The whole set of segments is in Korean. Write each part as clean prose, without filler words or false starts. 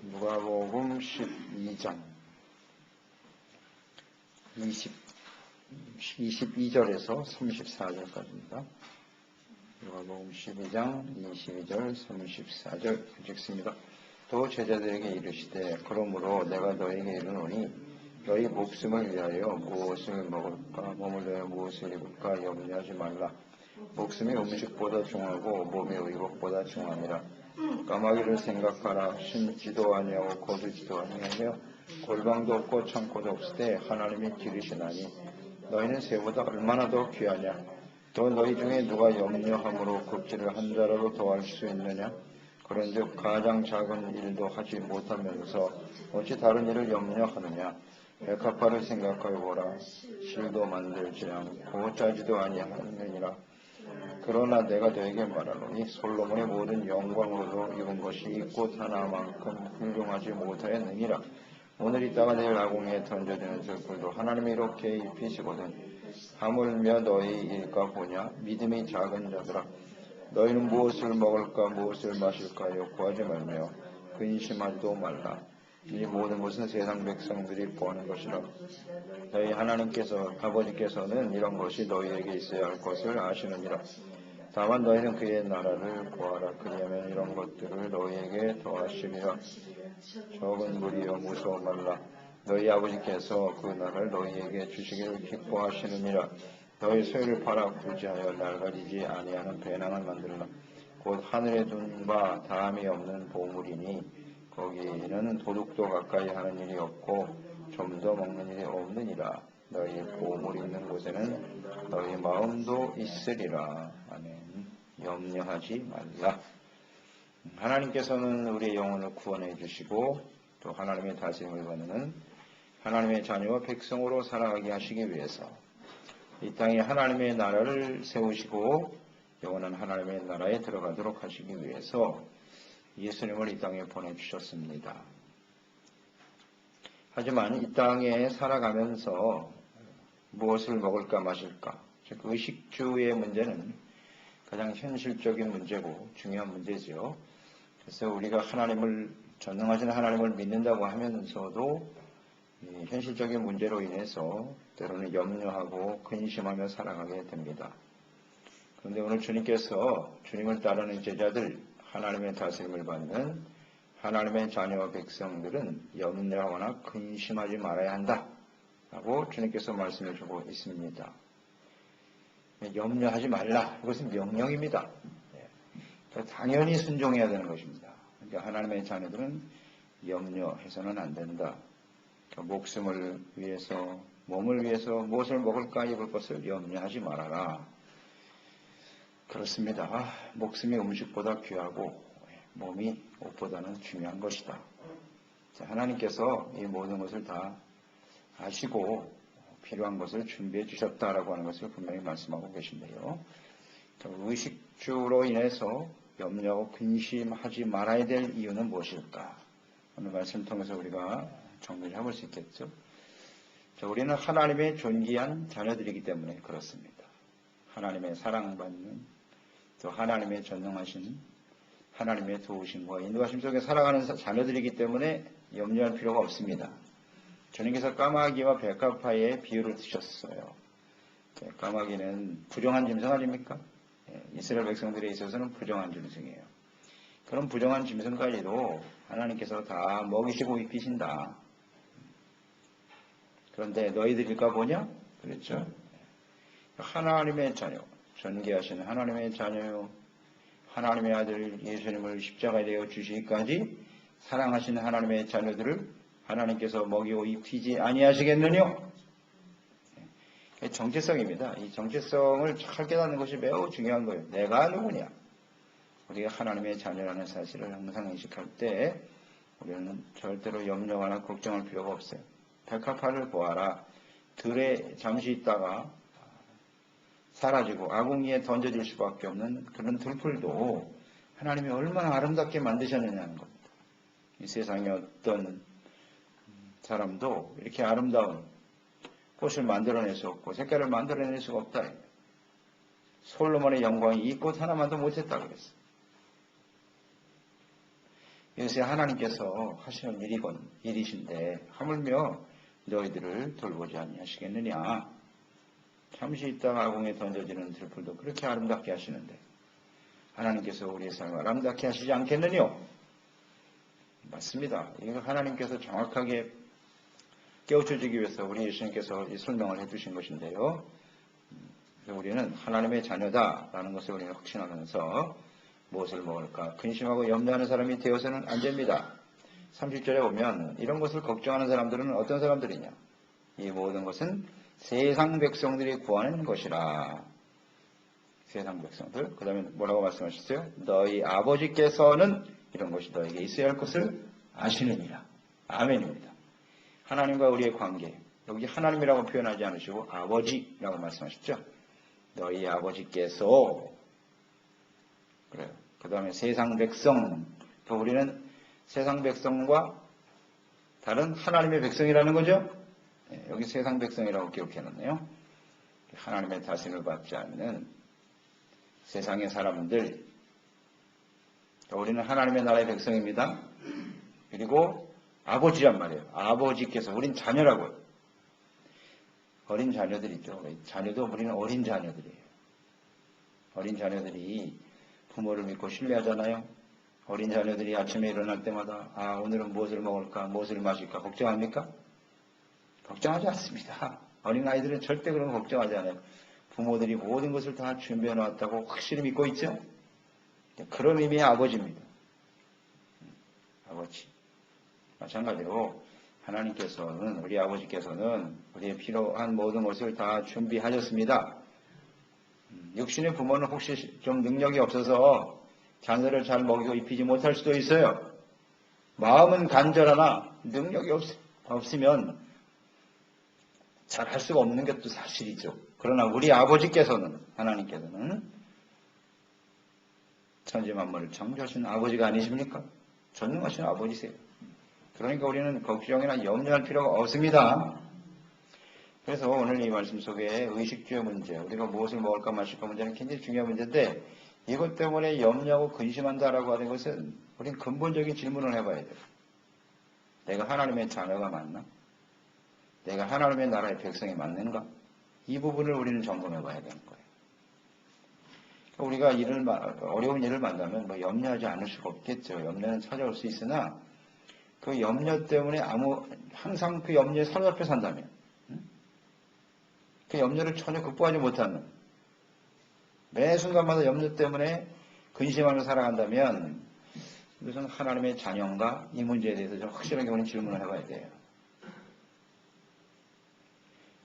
누가복음 12장 22절에서 34절까지입니다. 누가복음 12장 22절 34절 읽습니다. 또 제자들에게 이르시되 그러므로 내가 너에게 이르노니 너희 목숨을 위하여 무엇을 먹을까 몸을 위하여 무엇을 입을까 염려하지 말라. 목숨이 음식보다 중하고 몸이 의복보다 중함이라. 까마귀를 생각하라. 심지도 아니하고 거두지도 아니하며 골방도 없고 창고도 없으되 하나님이 기르시나니 너희는 새보다 얼마나 더 귀하냐. 또 너희 중에 누가 염려함으로 굽지를 한 자라도 더할 수 있느냐. 그런즉 가장 작은 일도 하지 못하면서 어찌 다른 일을 염려하느냐. 백합화를 생각하여 보라. 실도 만들지 않고 짜지도 아니하느니라. 그러나 내가 너에게 말하노니 솔로몬의 모든 영광으로도 입은 것이 이 꽃 하나만큼 훌륭하지 못하였느니라. 오늘 있다가 내일 아궁이에 던져지는 들풀도 하나님이 이렇게 입히시거든. 하물며 너희 일까 보냐. 믿음이 작은 자들아. 너희는 무엇을 먹을까 무엇을 마실까요. 구하지 말며 근심하지도 말라. 이 모든 것은 세상 백성들이 구하는 것이라. 너희 하나님께서 아버지께서는 이런 것이 너희에게 있어야 할 것을 아시느니라. 다만 너희는 그의 나라를 구하라. 그리하면 이런 것들을 너희에게 더하시리라. 적은 무리여 무서워 말라. 너희 아버지께서 그 나라를 너희에게 주시기를 기뻐하시느니라. 너희 소유를 팔아 구제하여 낡아지지 아니하는 배낭을 만들라. 곧 하늘에 둔 바 다함이 없는 보물이니 거기는 도둑도 가까이 하는 일이 없고 좀 더 먹는 일이 없느니라. 너희 보물이 있는 곳에는 너희 마음도 있으리라. 아멘. 염려하지 말라. 하나님께서는 우리의 영혼을 구원해 주시고 또 하나님의 다스림을 받는 하나님의 자녀와 백성으로 살아가게 하시기 위해서 이 땅에 하나님의 나라를 세우시고 영원한 하나님의 나라에 들어가도록 하시기 위해서 예수님을 이 땅에 보내주셨습니다. 하지만 이 땅에 살아가면서 무엇을 먹을까 마실까, 즉 의식주의 문제는 가장 현실적인 문제고 중요한 문제죠. 그래서 우리가 하나님을 전능하신 하나님을 믿는다고 하면서도 현실적인 문제로 인해서 때로는 염려하고 근심하며 살아가게 됩니다. 그런데 오늘 주님께서 주님을 따르는 제자들, 하나님의 다스림을 받는 하나님의 자녀와 백성들은 염려하거나 근심하지 말아야 한다 라고 주님께서 말씀해 주고 있습니다. 염려하지 말라. 이것은 명령입니다. 당연히 순종해야 되는 것입니다. 그러니까 하나님의 자녀들은 염려해서는 안 된다. 그러니까 목숨을 위해서, 몸을 위해서 무엇을 먹을까 입을 것을 염려하지 말아라. 그렇습니다. 목숨이 음식보다 귀하고 몸이 옷보다는 중요한 것이다. 하나님께서 이 모든 것을 다 아시고 필요한 것을 준비해 주셨다라고 하는 것을 분명히 말씀하고 계신데요. 의식주로 인해서 염려하고 근심하지 말아야 될 이유는 무엇일까? 오늘 말씀을 통해서 우리가 정리를 해볼 수 있겠죠. 우리는 하나님의 존귀한 자녀들이기 때문에 그렇습니다. 하나님의 사랑받는 또 하나님의 전능하신 하나님의 도우심과 인도하심 속에 살아가는 자녀들이기 때문에 염려할 필요가 없습니다. 주님께서 까마귀와 백합화의 비유를 드셨어요. 까마귀는 부정한 짐승 아닙니까? 이스라엘 백성들에 있어서는 부정한 짐승이에요. 그런 부정한 짐승까지도 하나님께서 다 먹이시고 입히신다. 그런데 너희들일까 보냐? 그렇죠? 하나님의 자녀, 존귀하신 하나님의 자녀요, 하나님의 아들 예수님을 십자가에 대어 주시기까지 사랑하시는 하나님의 자녀들을 하나님께서 먹이고 입히지 아니하시겠느냐? 정체성입니다. 이 정체성을 잘 깨닫는 것이 매우 중요한 거예요. 내가 누구냐? 우리가 하나님의 자녀라는 사실을 항상 인식할 때 우리는 절대로 염려하거나 걱정할 필요가 없어요. 백합화를 보아라. 들에 잠시 있다가 사라지고 아궁이에 던져질 수밖에 없는 그런 들풀도 하나님이 얼마나 아름답게 만드셨느냐는 겁니다. 이 세상에 어떤 사람도 이렇게 아름다운 꽃을 만들어낼 수 없고 색깔을 만들어낼 수가 없다. 솔로몬의 영광이 이 꽃 하나만도 못했다 그랬어요. 이것이 하나님께서 하시는 일이신데 하물며 너희들을 돌보지 아니하시겠느냐. 잠시 있다가 아궁에 던져지는 들풀도 그렇게 아름답게 하시는데 하나님께서 우리의 삶을 아름답게 하시지 않겠느냐. 맞습니다. 이거 하나님께서 정확하게 깨우쳐주기 위해서 우리 예수님께서 이 설명을 해주신 것인데요. 우리는 하나님의 자녀다라는 것을 우리는 확신하면서 무엇을 먹을까 근심하고 염려하는 사람이 되어서는 안 됩니다. 30절에 보면 이런 것을 걱정하는 사람들은 어떤 사람들이냐. 이 모든 것은 세상 백성들이 구하는 것이라. 세상 백성들. 그 다음에 뭐라고 말씀하셨어요? 너희 아버지께서는 이런 것이 너에게 있어야 할 것을 아시느니라. 아멘입니다. 하나님과 우리의 관계. 여기 하나님이라고 표현하지 않으시고 아버지라고 말씀하셨죠. 너희 아버지께서. 그래요. 그 다음에 세상 백성. 또 우리는 세상 백성과 다른 하나님의 백성이라는 거죠. 여기 세상 백성이라고 기록해놨네요. 하나님의 다스림을 받지 않는 세상의 사람들. 우리는 하나님의 나라의 백성입니다. 그리고 아버지란 말이에요. 아버지께서. 우린 자녀라고요. 어린 자녀들이죠. 자녀도 우리는 어린 자녀들이에요. 어린 자녀들이 부모를 믿고 신뢰하잖아요. 어린 자녀들이 아침에 일어날 때마다 오늘은 무엇을 먹을까, 무엇을 마실까 걱정합니까? 걱정하지 않습니다. 어린아이들은 절대 그런 거 걱정하지 않아요. 부모들이 모든 것을 다 준비해 놨다고 확실히 믿고 있죠. 그런 의미의 아버지입니다. 아버지. 마찬가지로 하나님께서는, 우리 아버지께서는 우리의 필요한 모든 것을 다 준비하셨습니다. 육신의 부모는 혹시 좀 능력이 없어서 자녀를 잘 먹이고 입히지 못할 수도 있어요. 마음은 간절하나 능력이 없으면 잘 할 수가 없는 것도 사실이죠. 그러나 우리 아버지께서는, 하나님께서는 천지 만물을 창조하신 아버지가 아니십니까? 전능하신 아버지세요. 그러니까 우리는 걱정이나 염려할 필요가 없습니다. 그래서 오늘 이 말씀 속에 의식주의 문제, 우리가 무엇을 먹을까 마실까 문제는 굉장히 중요한 문제인데 이것 때문에 염려하고 근심한다라고 하는 것은 우리는 근본적인 질문을 해봐야 돼요. 내가 하나님의 자녀가 맞나? 내가 하나님의 나라의 백성이 맞는가? 이 부분을 우리는 점검해봐야 되는 거예요. 우리가 어려운 일을 만나면 염려하지 않을 수가 없겠죠. 염려는 찾아올 수 있으나 그 염려 때문에 항상 그 염려에 사로잡혀 산다면, 그 염려를 전혀 극복하지 못하는, 매 순간마다 염려 때문에 근심하며 살아간다면 이것은 하나님의 자녀인가? 이 문제에 대해서 좀 확실하게 우리는 질문을 해봐야 돼요.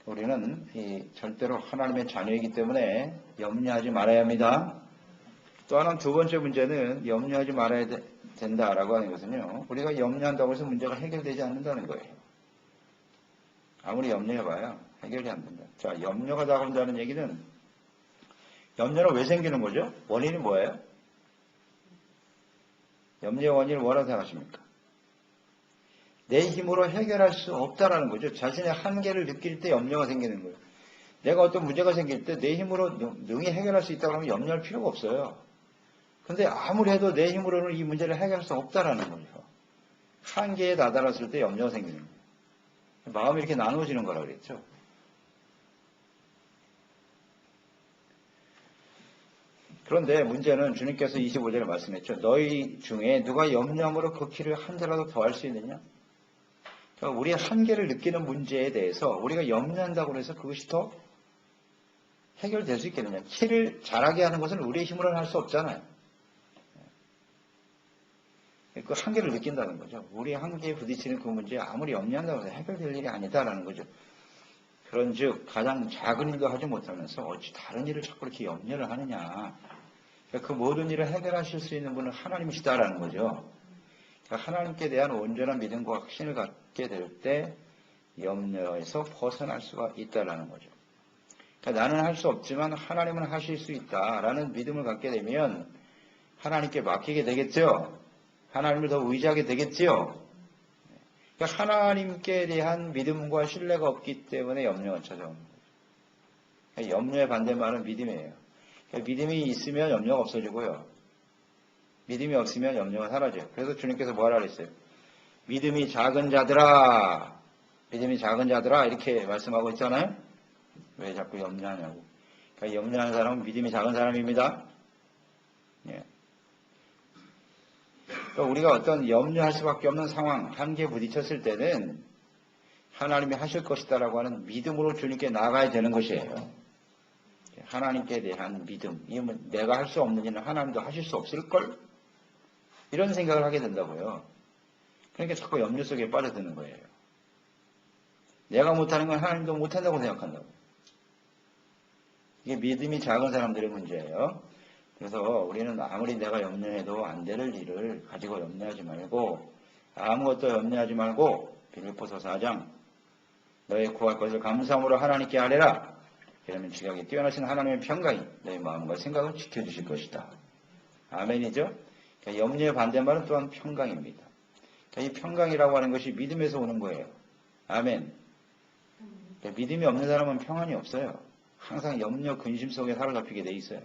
우리는 절대로 하나님의 자녀이기 때문에 염려하지 말아야 합니다. 또 하나 두 번째 문제는 염려하지 말아야 된다라고 하는 것은요. 우리가 염려한다고 해서 문제가 해결되지 않는다는 거예요. 아무리 염려해봐야 해결이 안 된다. 자, 염려가 다가온다는 얘기는 염려는 왜 생기는 거죠? 원인이 뭐예요? 염려의 원인을 뭐라고 생각하십니까? 내 힘으로 해결할 수 없다라는 거죠. 자신의 한계를 느낄 때 염려가 생기는 거예요. 내가 어떤 문제가 생길 때 내 힘으로 능히 해결할 수 있다고 하면 염려할 필요가 없어요. 근데 아무리 해도 내 힘으로는 이 문제를 해결할 수 없다라는 거죠. 한계에 다다랐을 때 염려가 생기는 거예요. 마음이 이렇게 나누어지는 거라 그랬죠. 그런데 문제는 주님께서 25절에 말씀했죠. 너희 중에 누가 염려함으로 그 키를 한 자라도 더 할 수 있느냐? 그러니까 우리의 한계를 느끼는 문제에 대해서 우리가 염려한다고 해서 그것이 더 해결될 수 있겠느냐? 키를 자라게 하는 것은 우리의 힘으로는 할 수 없잖아요. 그 한계를 느낀다는 거죠. 우리의 한계에 부딪히는 그 문제에 아무리 염려한다고 해서 해결될 일이 아니다라는 거죠. 그런즉 가장 작은 일도 하지 못하면서 어찌 다른 일을 자꾸 이렇게 염려를 하느냐. 그 모든 일을 해결하실 수 있는 분은 하나님이시다라는 거죠. 하나님께 대한 온전한 믿음과 확신을 갖게 될 때 염려에서 벗어날 수가 있다라는 거죠. 그러니까 나는 할 수 없지만 하나님은 하실 수 있다라는 믿음을 갖게 되면 하나님께 맡기게 되겠죠. 하나님을 더 의지하게 되겠죠. 그러니까 하나님께 대한 믿음과 신뢰가 없기 때문에 염려가 찾아오는 거죠. 그러니까 염려의 반대말은 믿음이에요. 그러니까 믿음이 있으면 염려가 없어지고요. 믿음이 없으면 염려가 사라져요. 그래서 주님께서 뭐라 그랬어요? 믿음이 작은 자들아, 믿음이 작은 자들아 이렇게 말씀하고 있잖아요. 왜 자꾸 염려하냐고. 그러니까 염려하는 사람은 믿음이 작은 사람입니다. 예. 그러니까 우리가 어떤 염려할 수밖에 없는 상황, 한계에 부딪혔을 때는 하나님이 하실 것이다라고 하는 믿음으로 주님께 나아가야 되는 것이에요. 하나님께 대한 믿음. 이건 내가 할 수 없는 일은 하나님도 하실 수 없을걸? 이런 생각을 하게 된다고요. 그러니까 자꾸 염려 속에 빠져드는 거예요. 내가 못하는 건 하나님도 못한다고 생각한다고. 이게 믿음이 작은 사람들의 문제예요. 그래서 우리는 아무리 내가 염려해도 안 될 일을 가지고 염려하지 말고 아무것도 염려하지 말고 빌립보서 4장 너의 구할 것을 감사함으로 하나님께 아뢰라. 그러면 지각에 뛰어나신 하나님의 평강이 너의 마음과 생각을 지켜주실 것이다. 아멘이죠? 그러니까 염려의 반대말은 또한 평강입니다. 그러니까 이 평강이라고 하는 것이 믿음에서 오는 거예요. 아멘. 그러니까 믿음이 없는 사람은 평안이 없어요. 항상 염려, 근심 속에 사로잡히게 돼 있어요.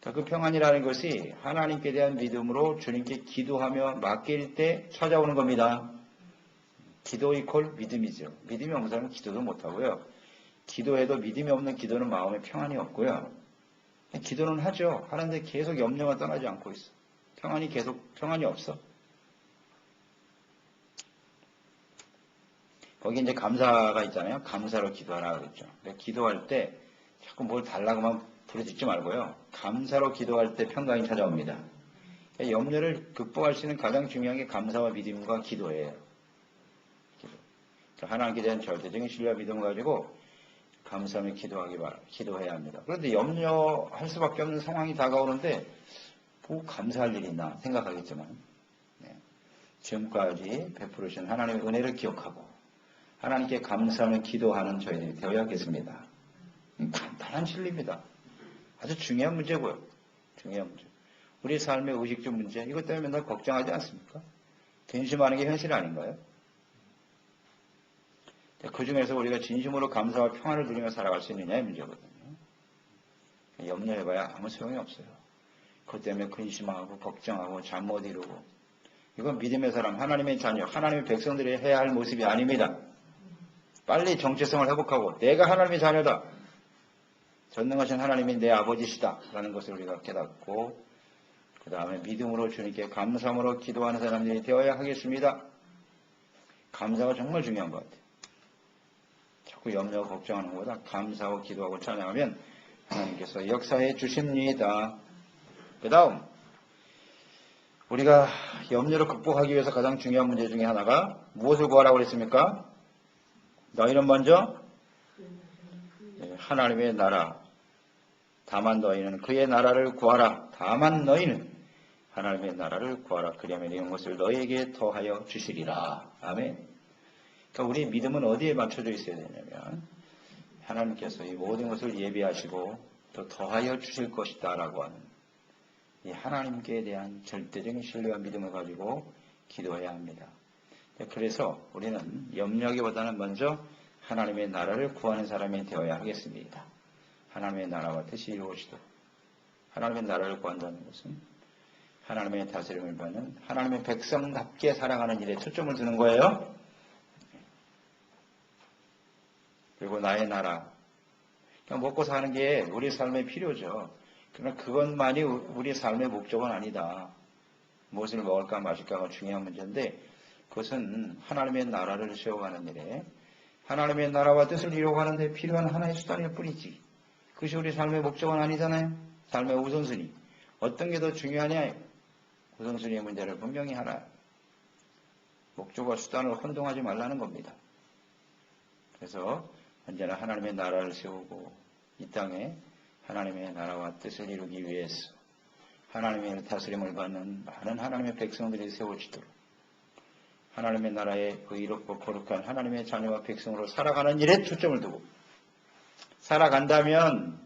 그러니까 그 평안이라는 것이 하나님께 대한 믿음으로 주님께 기도하며 맡길 때 찾아오는 겁니다. 기도 이퀄 믿음이죠. 믿음이 없는 사람은 기도도 못하고요. 기도해도 믿음이 없는 기도는 마음에 평안이 없고요. 기도는 하죠. 하는데 계속 염려가 떠나지 않고 있어. 평안이 없어. 거기 이제 감사가 있잖아요. 감사로 기도하라 그랬죠. 기도할 때 자꾸 뭘 달라고만 부르짖지 말고요. 감사로 기도할 때 평강이 찾아옵니다. 염려를 극복할 수 있는 가장 중요한 게 감사와 믿음과 기도예요. 하나님께 대한 절대적인 신뢰와 믿음을 가지고 감사하며 기도해야 합니다. 그런데 염려할 수밖에 없는 상황이 다가오는데 뭐 감사할 일이 있나 생각하겠지만 지금까지 베풀으신 하나님의 은혜를 기억하고 하나님께 감사하며 기도하는 저희들이 되어야겠습니다. 간단한 진리입니다. 아주 중요한 문제고요. 중요한 문제. 우리 삶의 의식주 문제 이것 때문에 맨날 걱정하지 않습니까? 근심하는 게 현실 아닌가요? 그 중에서 우리가 진심으로 감사와 평안을 누리며 살아갈 수 있느냐의 문제거든요. 염려해봐야 아무 소용이 없어요. 그것 때문에 근심하고 걱정하고 잠 못 이루고 이건 믿음의 사람, 하나님의 자녀, 하나님의 백성들이 해야 할 모습이 아닙니다. 빨리 정체성을 회복하고 내가 하나님의 자녀다. 전능하신 하나님이 내 아버지시다 라는 것을 우리가 깨닫고 그 다음에 믿음으로 주님께 감사함으로 기도하는 사람들이 되어야 하겠습니다. 감사가 정말 중요한 것 같아요. 자꾸 염려하고 걱정하는 것보다 감사하고 기도하고 찬양하면 하나님께서 역사해 주십니다. 그 다음 우리가 염려를 극복하기 위해서 가장 중요한 문제 중에 하나가 무엇을 구하라고 그랬습니까? 너희는 먼저 하나님의 나라 다만 너희는 그의 나라를 구하라. 다만 너희는 하나님의 나라를 구하라. 그러면 이런 것을 너희에게 더하여 주시리라. 아멘. 그러니까 우리의 믿음은 어디에 맞춰져 있어야 되냐면 하나님께서 이 모든 것을 예비하시고 또 더하여 주실 것이다 라고 하는 이 하나님께 대한 절대적인 신뢰와 믿음을 가지고 기도해야 합니다. 그래서 우리는 염려하기보다는 먼저 하나님의 나라를 구하는 사람이 되어야 하겠습니다. 하나님의 나라와 뜻이 이루어지도록 하나님의 나라를 구한다는 것은 하나님의 다스림을 받는 하나님의 백성답게 살아가는 일에 초점을 두는 거예요. 그리고 나의 나라. 그냥 먹고 사는 게 우리 삶의 필요죠. 그러나 그것만이 우리 삶의 목적은 아니다. 무엇을 먹을까 마실까가 중요한 문제인데 그것은 하나님의 나라를 세워가는 일에 하나님의 나라와 뜻을 이루어가는 데 필요한 하나의 수단일 뿐이지. 그것이 우리 삶의 목적은 아니잖아요. 삶의 우선순위. 어떤 게 더 중요하냐? 우선순위의 문제를 분명히 하나. 목적과 수단을 혼동하지 말라는 겁니다. 그래서 언제나 하나님의 나라를 세우고 이 땅에 하나님의 나라와 뜻을 이루기 위해서 하나님의 다스림을 받는 많은 하나님의 백성들이 세워지도록 하나님의 나라의 의롭고 거룩한 하나님의 자녀와 백성으로 살아가는 일에 초점을 두고 살아간다면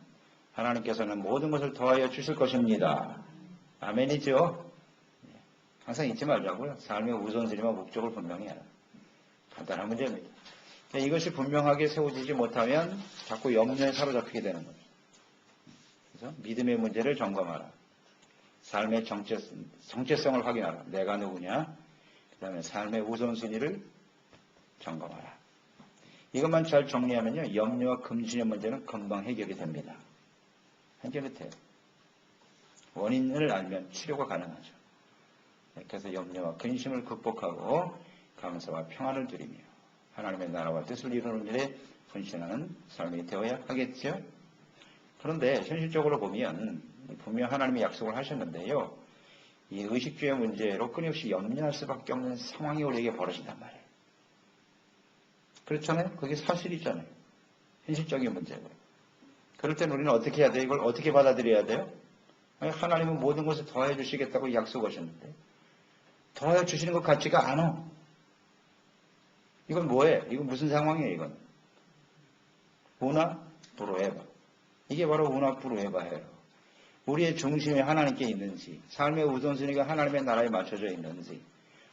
하나님께서는 모든 것을 더하여 주실 것입니다. 아멘이죠? 항상 잊지 말자고요. 삶의 우선순위와 목적을 분명히 해라. 간단한 문제입니다. 이것이 분명하게 세워지지 못하면 자꾸 염려에 사로잡히게 되는 거죠. 그래서 믿음의 문제를 점검하라. 삶의 정체성을 확인하라. 내가 누구냐? 그 다음에 삶의 우선순위를 점검하라. 이것만 잘 정리하면요. 염려와 근심의 문제는 금방 해결이 됩니다. 해결이 돼요. 원인을 알면 치료가 가능하죠. 그래서 염려와 근심을 극복하고 감사와 평안을 누리며 하나님의 나라와 뜻을 이루는 일에 헌신하는 삶이 되어야 하겠죠. 그런데 현실적으로 보면 분명 하나님이 약속을 하셨는데요. 이 의식주의 문제로 끊임없이 염려할 수밖에 없는 상황이 우리에게 벌어진단 말이에요. 그렇잖아요? 그게 사실이잖아요. 현실적인 문제고. 그럴 때는 우리는 어떻게 해야 돼요? 이걸 어떻게 받아들여야 돼요? 하나님은 모든 것을 더해 주시겠다고 약속하셨는데 더해 주시는 것 같지가 않아. 이건 뭐예요? 이건 무슨 상황이에요? 이건 우나 부르에바. 이게 바로 우나 부르에바예요. 우리의 중심이 하나님께 있는지, 삶의 우선순위가 하나님의 나라에 맞춰져 있는지,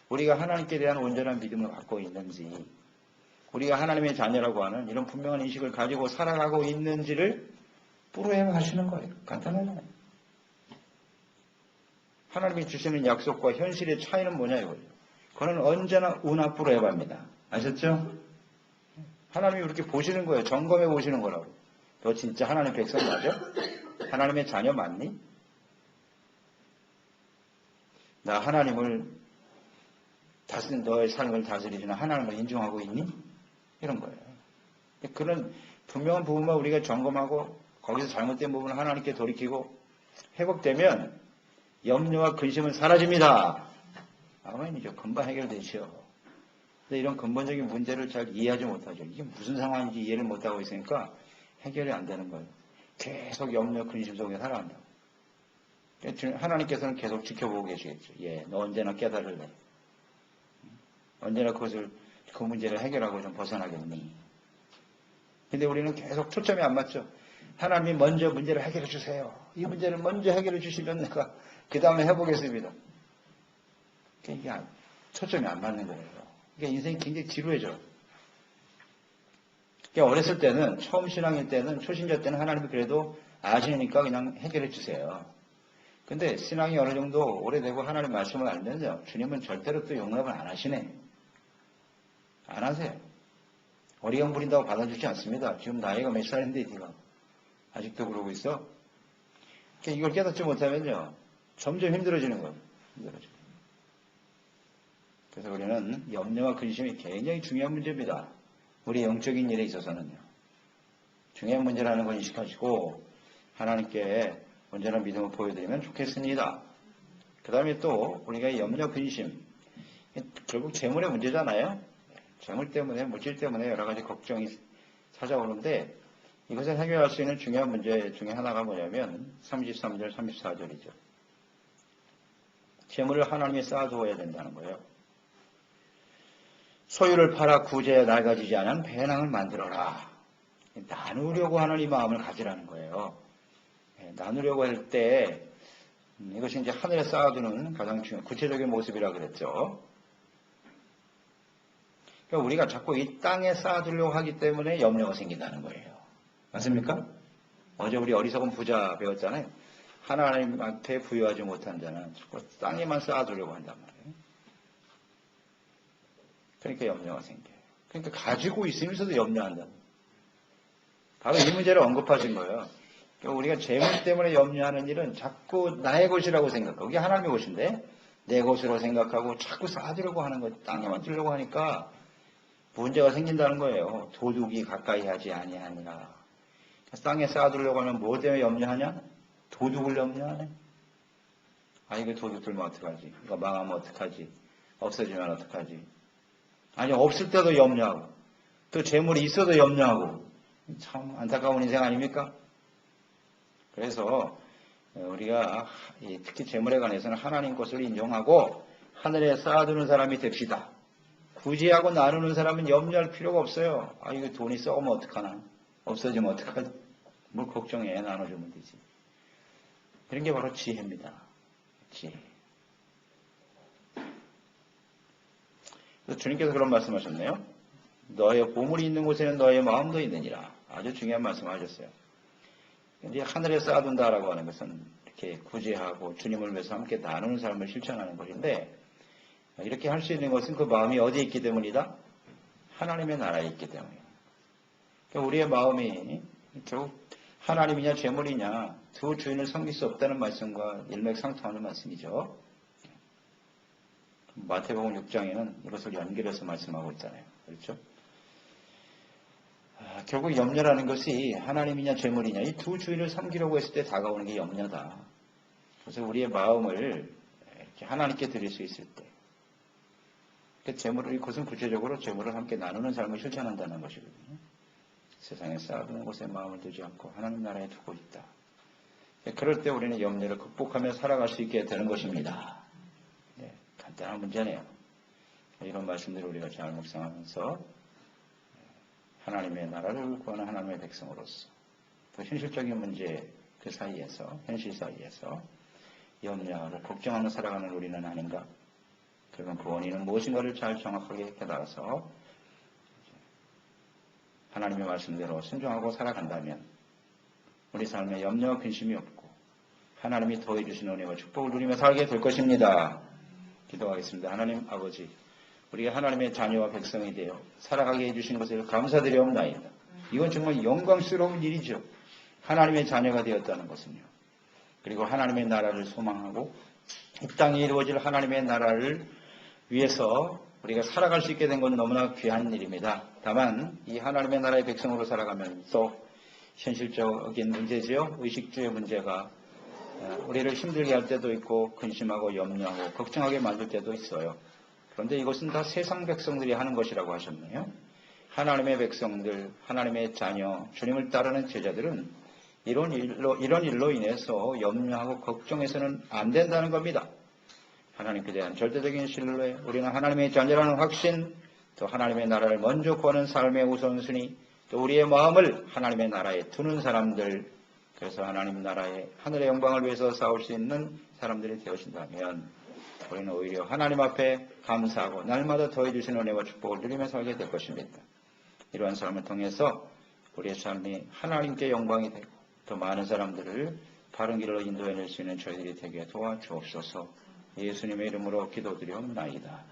우리가 하나님께 대한 온전한 믿음을 갖고 있는지, 우리가 하나님의 자녀라고 하는 이런 분명한 인식을 가지고 살아가고 있는지를 부르에바 하시는 거예요. 간단하잖아요. 하나님이 주시는 약속과 현실의 차이는 뭐냐 이거죠. 그거는 언제나 우나 부르에바입니다. 아셨죠? 하나님이 이렇게 보시는 거예요. 점검해 보시는 거라고. 너 진짜 하나님 백성 맞아? 하나님의 자녀 맞니? 나 하나님을 너의 삶을 다스리시는 하나님을 인정하고 있니? 이런 거예요. 그런 분명한 부분만 우리가 점검하고 거기서 잘못된 부분을 하나님께 돌이키고 회복되면 염려와 근심은 사라집니다. 아멘이죠. 금방 해결되죠. 근데 이런 근본적인 문제를 잘 이해하지 못하죠. 이게 무슨 상황인지 이해를 못하고 있으니까 해결이 안 되는 거예요. 계속 염려, 근심 속에 살아간다고. 하나님께서는 계속 지켜보고 계시겠죠. 예, 너 언제나 깨달을래. 언제나 그 문제를 해결하고 좀 벗어나겠니. 근데 우리는 계속 초점이 안 맞죠. 하나님이 먼저 문제를 해결해 주세요. 이 문제를 먼저 해결해 주시면 내가 그 다음에 해보겠습니다. 이게 초점이 안 맞는 거예요. 그러니까 인생이 굉장히 지루해져. 그러니까 어렸을 때는, 처음 신앙일 때는, 초신자 때는 하나님이 그래도 아시니까 그냥 해결해 주세요. 근데 신앙이 어느 정도 오래되고 하나님 말씀을 알면요. 주님은 절대로 또 용납을 안 하시네. 안 하세요. 어리광 부린다고 받아주지 않습니다. 지금 나이가 몇 살인데 네가 아직도 그러고 있어? 그러니까 이걸 깨닫지 못하면요. 점점 힘들어지는 거예요. 힘들어져. 그래서 우리는 염려와 근심이 굉장히 중요한 문제입니다. 우리 영적인 일에 있어서는요. 중요한 문제라는 걸 인식하시고 하나님께 온전한 믿음을 보여드리면 좋겠습니다. 그 다음에 또 우리가 염려, 근심 결국 재물의 문제잖아요. 재물 때문에, 물질 때문에 여러 가지 걱정이 찾아오는데 이것을 해결할 수 있는 중요한 문제 중에 하나가 뭐냐면 33절, 34절이죠. 재물을 하나님이 쌓아두어야 된다는 거예요. 소유를 팔아 구제에 낡아지지 않은 배낭을 만들어라. 나누려고 하는 이 마음을 가지라는 거예요. 나누려고 할 때 이것이 이제 하늘에 쌓아두는 가장 중요한 구체적인 모습이라 그랬죠. 그러니까 우리가 자꾸 이 땅에 쌓아두려고 하기 때문에 염려가 생긴다는 거예요. 맞습니까? 어제 우리 어리석은 부자 배웠잖아요. 하나님한테 부여하지 못한 자는 자꾸 땅에만 쌓아두려고 한단 말이에요. 그러니까 염려가 생겨요. 그러니까 가지고 있으면서도 염려한다. 바로 이 문제를 언급하신 거예요. 그러니까 우리가 재물 때문에 염려하는 일은 자꾸 나의 것이라고 생각하고, 이게 하나님의 것인데 내 것으로 생각하고 자꾸 쌓아두려고 하는 거, 땅에만 두려고 하니까 문제가 생긴다는 거예요. 도둑이 가까이 하지 아니하니라. 땅에 쌓아두려고 하면 뭐 때문에 염려하냐? 도둑을 염려하네. 아, 이거 도둑 들면 어떡하지? 이거 망하면 어떡하지? 없어지면 어떡하지? 아니, 없을 때도 염려하고, 또 재물이 있어도 염려하고, 참 안타까운 인생 아닙니까? 그래서 우리가 특히 재물에 관해서는 하나님 것을 인정하고 하늘에 쌓아두는 사람이 됩시다. 구제하고 나누는 사람은 염려할 필요가 없어요. 아, 이거 돈이 썩으면 어떡하나? 없어지면 어떡하지? 뭘 걱정해. 나눠주면 되지. 이런 게 바로 지혜입니다. 지혜. 그래서 주님께서 그런 말씀하셨네요. 너의 보물이 있는 곳에는 너의 마음도 있느니라. 아주 중요한 말씀을 하셨어요. 이제 하늘에 쌓아둔다라고 하는 것은 이렇게 구제하고 주님을 위해서 함께 나누는 삶을 실천하는 것인데, 이렇게 할 수 있는 것은 그 마음이 어디에 있기 때문이다? 하나님의 나라에 있기 때문이에요. 그러니까 우리의 마음이 결국 하나님이냐 재물이냐 두 주인을 섬길 수 없다는 말씀과 일맥상통하는 말씀이죠. 마태복음 6장에는 이것을 연결해서 말씀하고 있잖아요. 그렇죠? 결국 염려라는 것이 하나님이냐 재물이냐 이 두 주인을 섬기려고 했을 때 다가오는 게 염려다. 그래서 우리의 마음을 이렇게 하나님께 드릴 수 있을 때 재물을, 이것은 구체적으로 재물을 함께 나누는 삶을 실천한다는 것이거든요. 세상에 쌓아두는 곳에 마음을 두지 않고 하나님 나라에 두고 있다. 그럴 때 우리는 염려를 극복하며 살아갈 수 있게 되는 것입니다. 네, 간단한 문제네요. 이런 말씀들을 우리가 잘 묵상하면서 하나님의 나라를 구하는 하나님의 백성으로서 또 현실적인 문제 그 사이에서, 현실 사이에서 염려하고 걱정하며 살아가는 우리는 아닌가? 그러면 그 원인은 무엇인가를 잘 정확하게 깨달아서 하나님의 말씀대로 순종하고 살아간다면 우리 삶에 염려와 근심이 없고 하나님이 더해 주신 은혜와 축복을 누리며 살게 될 것입니다. 기도하겠습니다. 하나님 아버지, 우리가 하나님의 자녀와 백성이 되어 살아가게 해주신 것을 감사드리옵나이다. 이건 정말 영광스러운 일이죠. 하나님의 자녀가 되었다는 것은요. 그리고 하나님의 나라를 소망하고 이 땅에 이루어질 하나님의 나라를 위해서 우리가 살아갈 수 있게 된 건 너무나 귀한 일입니다. 다만 이 하나님의 나라의 백성으로 살아가면서 현실적인 문제지요. 의식주의 문제가 우리를 힘들게 할 때도 있고 근심하고 염려하고 걱정하게 만들 때도 있어요. 그런데 이것은 다 세상 백성들이 하는 것이라고 하셨네요. 하나님의 백성들, 하나님의 자녀, 주님을 따르는 제자들은 이런 일로 인해서 염려하고 걱정해서는 안 된다는 겁니다. 하나님께 대한 절대적인 신뢰, 우리는 하나님의 자녀라는 확신, 또 하나님의 나라를 먼저 구하는 삶의 우선순위, 또 우리의 마음을 하나님의 나라에 두는 사람들, 그래서 하나님 나라의 하늘의 영광을 위해서 싸울 수 있는 사람들이 되어진다면 우리는 오히려 하나님 앞에 감사하고 날마다 더해주신 은혜와 축복을 누리며 살게 될 것입니다. 이러한 삶을 통해서 우리의 삶이 하나님께 영광이 되고 더 많은 사람들을 바른 길로 인도해낼 수 있는 저희들이 되게 도와주옵소서. 예수님의 이름으로 기도드리옵나이다.